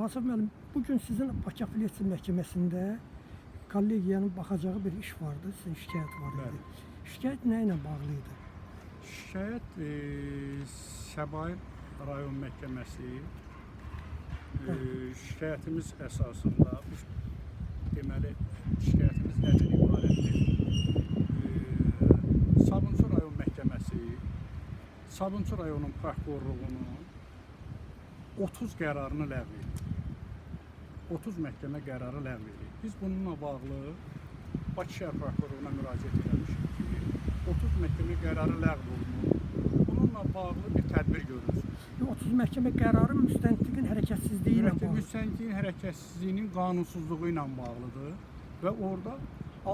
Asaf müəllim, bugün sizin Bakı Apellyasiya Məhkəməsində kollegiyanın baxacağı bir iş vardı, sizin şikayət var idi. Bəli. Şikayət nə ilə bağlı idi? Şikayət Səbail rayon məhkəməsi şikayətimiz əsasında deməli şikayətimiz nədən ibarətdir? Sabunçu rayon məhkəməsi Sabunçu rayonun prokurorluğunun 30 qərarını ləğv etdi. 30 məhkəmə qərarı ləğv edildi. Biz bununla bağlı Bakı şəhər prokurorluğuna müraciət etmişik ki, 30 məhkəmə qərarı ləğv olunur. Bununla bağlı bir tədbir görülsün. 30 məhkəmə qərarı müstəntiqin hərəkətsizliyi ilə bağlı. Müstəntiqin hərəkətsizliyinin qanunsuzluğu ilə bağlıdır və orada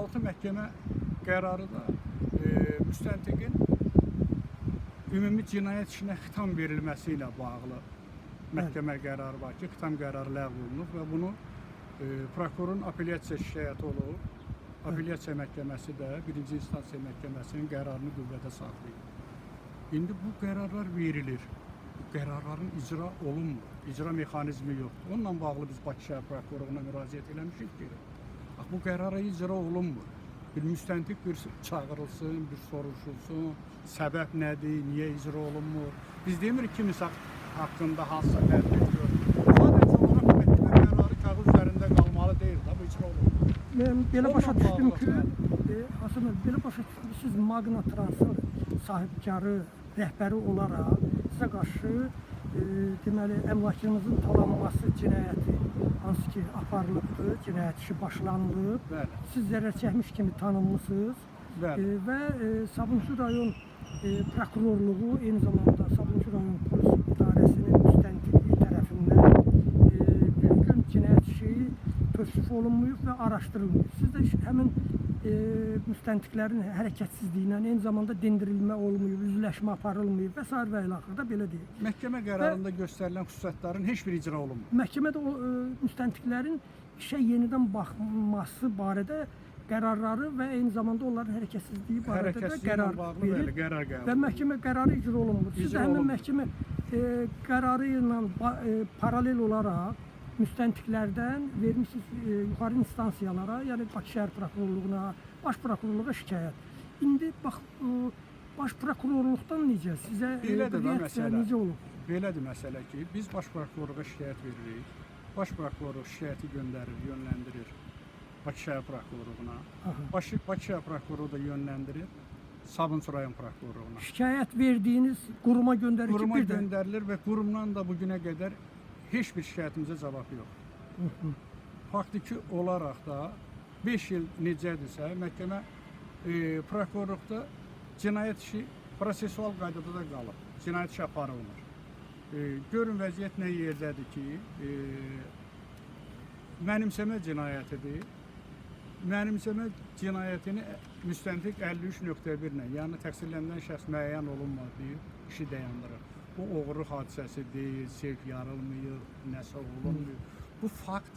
6 məhkəmə qərarı da müstəntiqin ümumi cinayət işinə xitam verilməsi ilə bağlı məhkəmə qərarı var ki, xitam qərarı ləğv olunub və bunu prokurorun apellyasiya şikayəti olub. Apellyasiya məhkəməsi də 1-ci instansiya məhkəməsinin qərarını qüvvədə saxlayır. İndi bu qərarlar verilir. Bu qərarların icra olunmur. İcra mexanizmi yoxdur. Onunla bağlı biz Bakı şəhər prokurorluğuna müraciət etmişik ki, bu qərara icra olunmur. Bir müstəntiq bir çağırılsın, bir soruşulsun, səbəb nədir, niyə icra olunmur? Biz demirik kimsə haqqında hansısa tədbir görür. Sadəcə olaraq məhkəmə qərarı kağız üzərində qalmalı deyil, bu icra olunmur. Mən belə başa düşdüm ki, Asaf müəllim, belə başa düşdüm ki, siz Magna Transın sahibkarı, rəhbəri olaraq sizə qarşı deməli əmlakınızın talanması cinayəti hansı ki aparılıbdır, cinayət işi başlanılıb. Bəli. Siz zərər çəkmiş kimi tanınmısınız. Bəli. Və Sabunçu rayon prokurorluğu eyni zamanda Sabunçu rayon polis idarəsinin müstəntiqliyi tərəfindən düzgün cinayət işi təşrif olunmayıb və araşdırılmayıb. Siz də həmin müstəntiqlərin hərəkətsizliyindən eyni zamanda dindirilmə olmayıb, üzləşmə aparılmayıb və s. və ilə axırda belə deyil. Məhkəmə qərarında göstərilən xüsusiyyətlərin heç bir icra olunmur. Məhkəmədə o müstəntiqlərin işə yenidən baxması barədə qərarları və eyni zamanda onların hərəkətsizliyi barədə də qərar verir və məhkəmə qərarı icra olunmur. Siz də həmin məhkəmə qərarı ilə paralel olaraq müstəntiqlərdən vermişsiniz yuxarı instansiyalara, yəni Bakı şəhər prokurorluğuna, baş prokurorluğa şikayət. İndi bax, baş prokurorluqdan necə, sizə reaksiya necə olub? Belədir məsələ ki, biz baş prokurorluğa şikayət veririk. Baş prokurorluq şikayəti göndərir, yönləndirir Bakı şəhər prokurorluğuna. Bakı şəhər prokurorluğu da yönləndirir Sabunçu rayon prokurorluğuna. Şikayət verdiyiniz quruma göndərir ki, quruma göndərilir və qurumdan da bugünə qədər heç bir şikayətimizə cavab yox. Faktiki olaraq da 5 il necədirsə, məhkəmə prokurorluqda cinayət işi prosesual qaydada da qalıb. Cinayət işi aparılmır. Görün vəziyyət nə yerdədir ki, mənimsəmə cinayətidir. Mənimsəmə cinayətini müstəntiq 53.1 ilə, yəni təqsirlənən şəxs müəyyən olunmadığı işi dayandırır. Bu oğurluq hadisəsi deyil, sevk yarılmıyor, nəsə olunmuyor. Bu fakt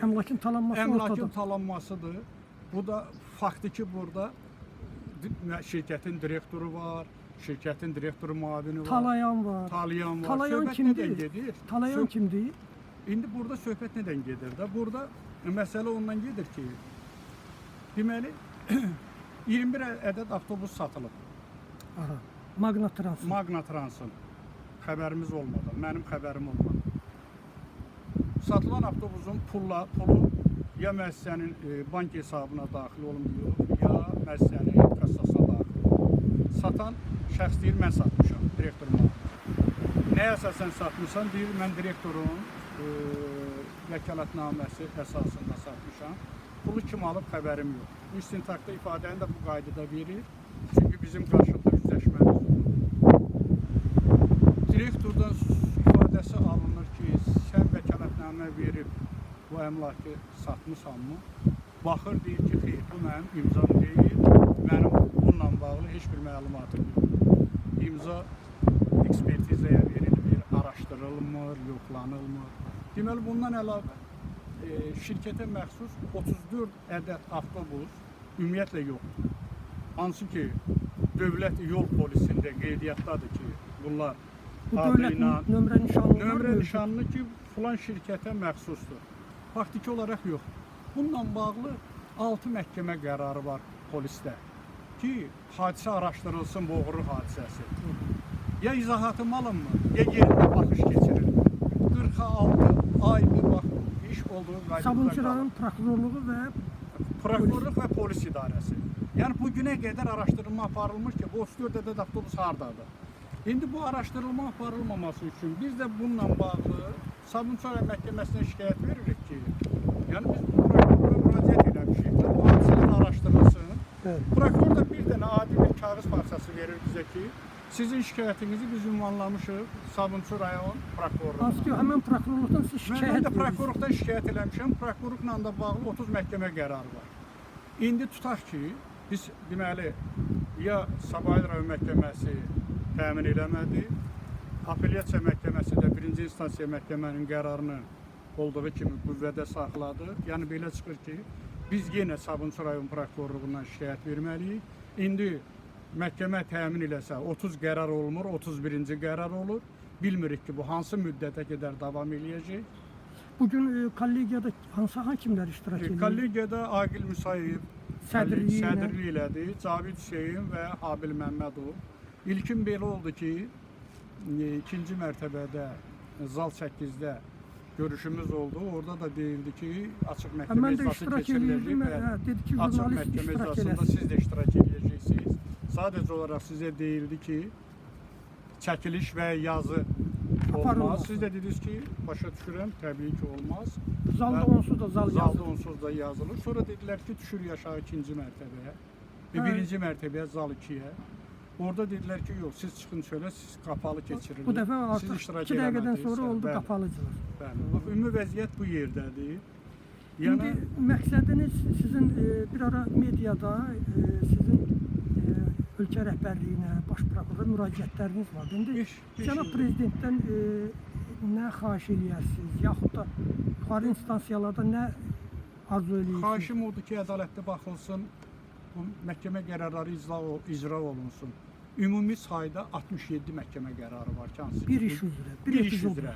əmlakın talanmasıdır. Bu da faktiki burada şirkətin direktoru var, şirkətin direktoru müavini var. Talayan var. Talayan kimdir? Talayan kimdir? İndi burada söhbət nədən gedir də? Burada məsələ ondan gedir ki, deməli 21 ədəd avtobus satılıb. Aha. Magna Transın xəbərimiz olmadan, mənim xəbərim olmadan. Satılan avtobusun pulu ya müəssisənin bank hesabına daxil olmuyor, ya müəssisənin kassasına daxil olmuyor. Satan şəxs deyir, mən satmışam, direktorum. Nəyə əsasən satmışam? Deyir, mən direktorun vəkalatnaməsi əsasında satmışam. Pulu kim alıb xəbərim yox. İstintaqda ifadəni də bu qaydada verir. Çünki bizim qarşılıqlı üzləşməmiz olur. Direktordan ifadəsi alınır ki, sən vəkalatnamə verib bu əmlakı satmışsanmı? Baxır, deyir ki, xeyr, bu mənim imzam deyil, mənim bununla bağlı heç bir məlumatım yox. İmza ekspertizaya verilir, araşdırılmır, yoxlanılmır. Deməli, bundan əlavə şirkətə məxsus 34 ədəd avtobus ümumiyyətlə yoxdur. Hansı ki, dövlət yol polisində qeydiyyatdadır ki, bunlar Bu adı dövlət ilə. nömrə nişanlı Nömrə nişanlı ki, filan şirkətə məxsusdur. Faktiki olaraq yox. Bununla bağlı 6 məhkəmə qərarı var polisdə ki, hadisə araşdırılsın, bu oğurluq hadisəsi. Ya izahatım alınmır, ya yerində baxış keçirilmir. 46 aydır bax, iş olduğu qaydada Sabunçu rayon prokurorluğu və prokurorluq və polis idarəsi. Yəni bu günə qədər araşdırma aparılmış ki, bu 34 ədəd avtobus hardadır? İndi bu araşdırılma aparılmaması üçün biz də bununla bağlı Sabunçu rayon məhkəməsinə şikayət veririk ki, yəni biz prokurora müraciət etmişik ki, bu hadisələr araşdırılsın. evet. Prokuror da bir dənə adi bir kağız parçası verir bizə ki, sizin şikayətinizi biz ünvanlamışıq Sabunçu rayon prokurorluğuna. Hansı ki, həmən prokurorluqdan siz Mən şikayət də verirsiniz. prokurorluqdan şikayət eləmişəm. Prokurorluqla da bağlı 30 məhkəmə qərarı var. İndi tutaq ki, biz deməli ya Sabunçu rayon məhkəməsi təmin eləmədi, apellyasiya məhkəməsi də birinci instansiya məhkəmənin qərarını olduğu kimi qüvvədə saxladı. Yəni belə çıxır ki, biz yenə Sabunçu rayon prokurorluğundan şikayət verməliyik. İndi məhkəmə təmin eləsə 30 qərar olmur, 31-ci qərar olur. Bilmirik ki, bu hansı müddətə qədər davam eləyəcək. Bugün kollegiyada hansı hakimlər iştirak edir? Kollegiyada Aqil Musayev Sədrliyi ilə. sədrlik elədi, Cavid Hüseyin və Habil Məmmədov. İlkin belə oldu ki, ikinci mərtəbədə zal 8-də görüşümüz oldu. Orada da deyildi ki, açıq məhkəmə Mən də iclası iştirak keçiriləcək edirdim. və Dedi ki, açıq jurnalist məhkəmə iştirak iclasında eləsin. siz də iştirak edəcəksiniz. Sadəcə olaraq sizə deyildi ki, çəkiliş və yazı olmaz. Aparılmaz. Siz də dediniz ki, başa düşürəm, təbii ki olmaz. Zalda Və onsuz da zal Zalda yazılır. onsuz da yazılır. Sonra dedilər ki, düşür aşağı ikinci mərtəbəyə. Hə. Birinci mərtəbəyə zal 2-yə. Orada dedilər ki, yox, siz çıxın çölə, siz qapalı keçirilir. Bu dəfə Siz artıq iştirak 2 dəqiqədən eləmədiniz. sonra oldu Bəli, qapalıcılıq. bəli. Bu ümumi vəziyyət bu yerdədir. İndi Yəni məqsədiniz sizin bir ara mediada sizin ölkə rəhbərliyinə, baş prokurora müraciətləriniz var. İndi beş cənab il- prezidentdən nə xahiş eləyərsiniz, yaxud da yuxarı instansiyalarda nə arzu eləyirsiniz? xahişim odur ki, ədalətli baxılsın, bu məhkəmə qərarları icra olunsun. Ümumi sayda 67 məhkəmə qərarı var ki, hansı ki, Bir iş üzrə, bir bir iş epizod. üzrə.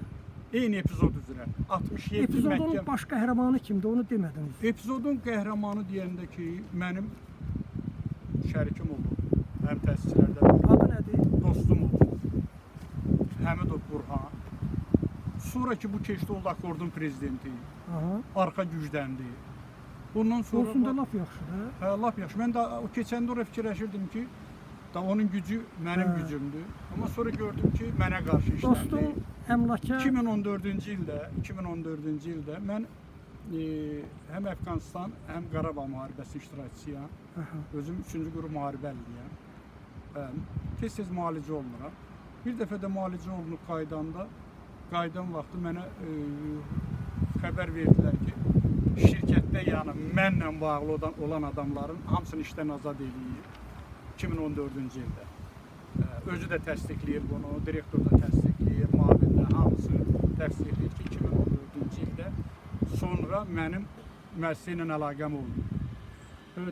Eyni epizod üzrə. 67 Epizodun məhkəmə. baş qəhrəmanı kimdir, onu demədiniz. Epizodun qəhrəmanı deyəndə ki, mənim şərikim oldu. Həm təsisçilərdən Adı nədir? dostum oldu. Həmidov Burhan. Sonra ki bu keçdi oldu akordun prezidenti. Aha. Arxa gücləndi. Bundan sonra Olsun da laf yaxşıdır. hə, lap yaxşı. Mən də o keçəndə oraya fikirləşirdim ki, da onun gücü mənim Hə. gücümdür. Amma sonra gördüm ki, mənə qarşı işləndi. Dostum əmlaka 2014-cü ildə mən həm Əfqanistan, həm Qarabağ müharibəsi iştirakçısıyam. Aha. Özüm 3-cü qrup müharibəliyəm. Tez-tez müalicə olunuram. Bir dəfə də müalicə olunub qaydan vaxtı mənə xəbər verdilər ki, şirkətdə yəni mənlə bağlı olan adamların hamısını işdən azad eləyir 2014-cü ildə. Özü də təsdiqləyir bunu, direktor da təsdiqləyir, müavin də hamısı təsdiqləyir ki, 2014-cü ildə sonra mənim müəssisə ilə əlaqəm oldu.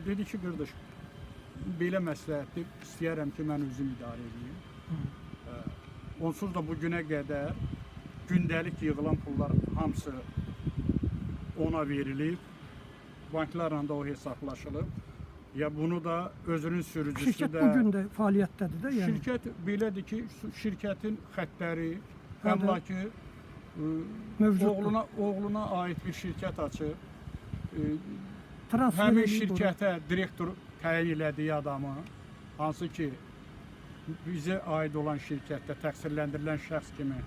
Dedi ki, qardaş, belə məsləhətdir, istəyərəm ki, mən özüm idarə edeyim. Onsuz da bu günə qədər gündəlik yığılan pullar hamısı ona verilib, banklarla da o hesablaşılıb. Ya bunu da özünün sürücüsü şirkət də... bugün də fəaliyyətdədir də, yəni. Şirkət belədir ki, şirkətin xəttləri, Hə, əmlakı Mövcuddur. oğluna aid bir şirkət açıb, Transfer həmin eləyib şirkətə direktor təyin elədiyi adamı, hansı ki bizə aid olan şirkətdə təqsirləndirilən şəxs kimi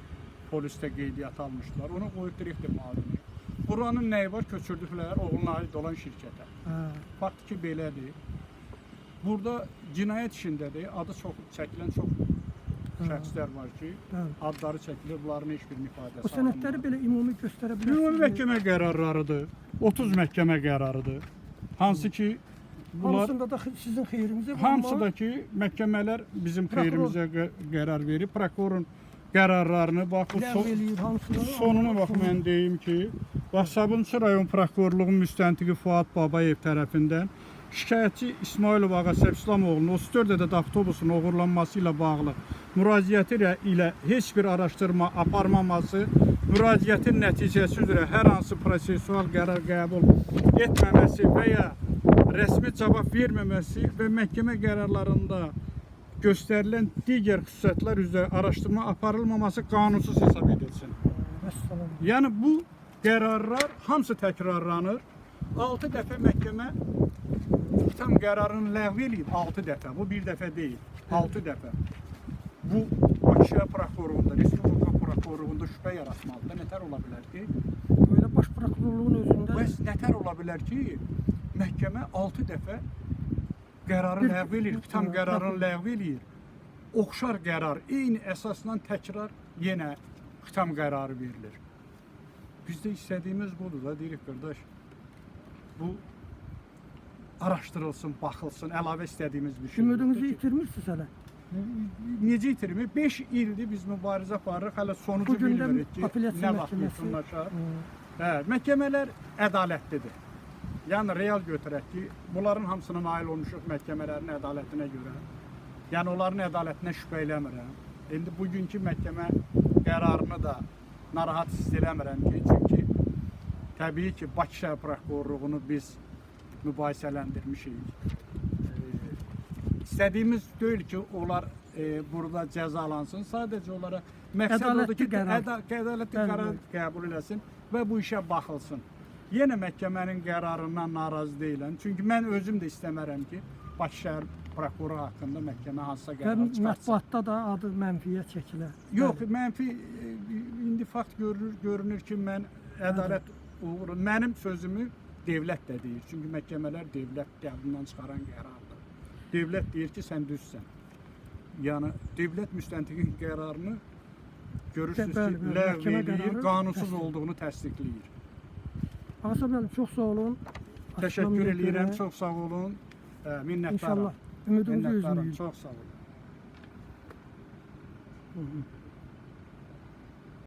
polisdə qeydiyyat almışdılar. Onu qoyub direktor müavini. Buranın nəyi var? Köçürdüklər oğluna aid olan şirkətə. Hə. Faktiki belədir. Burada cinayət işindədir. Adı çox çəkilən çox şəxslər var ki, Bəli. adları çəkilir, bunların heç bir ifadəsi O sənədləri belə ümumi göstərə Ümumi bilərsiniz. məhkəmə qərarlarıdır. 30 məhkəmə qərarıdır. Hansı ki bunlar Hamısında da sizin xeyrinizə var. hamısı da ki məhkəmələr bizim Prokuror. xeyrimizə qərar verib. Prokurorun qərarlarını bax bu ləğv eləyir hamısını. sonuna bax mən deyim ki, bax Sabunçu rayon prokurorluğunun müstəntiqi Fuad Babayev tərəfindən şikayətçi İsmailov Ağasəb İslamoğlu'nun 34 ədəd avtobusun oğurlanması ilə bağlı müraciəti ilə heç bir araşdırma aparmaması, müraciətin nəticəsi üzrə hər hansı prosesual qərar qəbul etməməsi və ya rəsmi cavab verməməsi və məhkəmə qərarlarında göstərilən digər xüsusiyyətlər üzrə araşdırma aparılmaması qanunsuz hesab edilsin. Vəssalam. Yəni bu qərarlar hamısı təkrarlanır. 6 dəfə məhkəmə tam qərarını ləğv eləyib, 6 dəfə. Bu bir dəfə deyil, 6 dəfə. Bu Bakı şəhər prokurorluğunda, Respublika prokurorluğunda şübhə yaratmalıdır. Nətər ola bilər ki? Böyle baş prokurorluğun özündə Bəs nətər ola bilər ki, məhkəmə 6 dəfə qərarı ləğv eləyir, tam qərarını ləğv eləyir. Oxşar qərar, eyni əsasla təkrar yenə xitam qərarı verilir. Biz də istədiyimiz budur da, deyirik qardaş. Bu araşdırılsın, baxılsın, əlavə istədiyimiz bir şey. ümidinizi itirmirsiniz hələ. Necə itirmir? 5 ildir biz mübarizə aparırıq, hələ sonucu Bu gündə bilmirik ki, apellyasiya nə vaxt məhkəməsi- yekunlaşar. Hə, məhkəmələr ədalətlidir. Yəni real götürək ki, bunların hamısına nail olmuşuq məhkəmələrin ədalətinə görə. Yəni onların ədalətinə şübhə eləmirəm. İndi bugünkü məhkəmə qərarını da narahat hiss eləmirəm ki, çünki təbii ki, Bakı şəhər prokurorluğunu biz mübahisələndirmişik. İstədiyimiz deyil ki, onlar burada cəzalansın. Sadəcə onlara məqsəd odur Ədalətli ki, qərar. ədalətli Bəli, qərar bəli. qəbul eləsin və bu işə baxılsın. Yenə məhkəmənin qərarından narazı deyiləm. Çünki mən özüm də istəmərəm ki, Bakı şəhər prokuroru haqqında məhkəmə hansısa Və qərar çıxartsın. mətbuatda da adı mənfiyə çəkilə. Yox, mənfi indi fakt görünür ki, mən ədalət uğuru, mənim sözümü devlət də deyir. Çünki məhkəmələr devlət qəbulundan çıxaran qərardır. Devlət deyir ki, sən düzsən. Yəni devlət müstəntiqin qərarını görürsünüz ki, Bəli, bəli, ləğv məhkəmə eləyir, qərarı qanunsuz təsdiq. olduğunu təsdiqləyir. Ağasab müəllim, çox sağ olun. Təşəkkür Açıqlamaya edirəm, görə. çox sağ olun. Minnətdaram. İnşallah ümidinizi Minnətdaram, üzməyin. çox sağ olun. Hı -hı.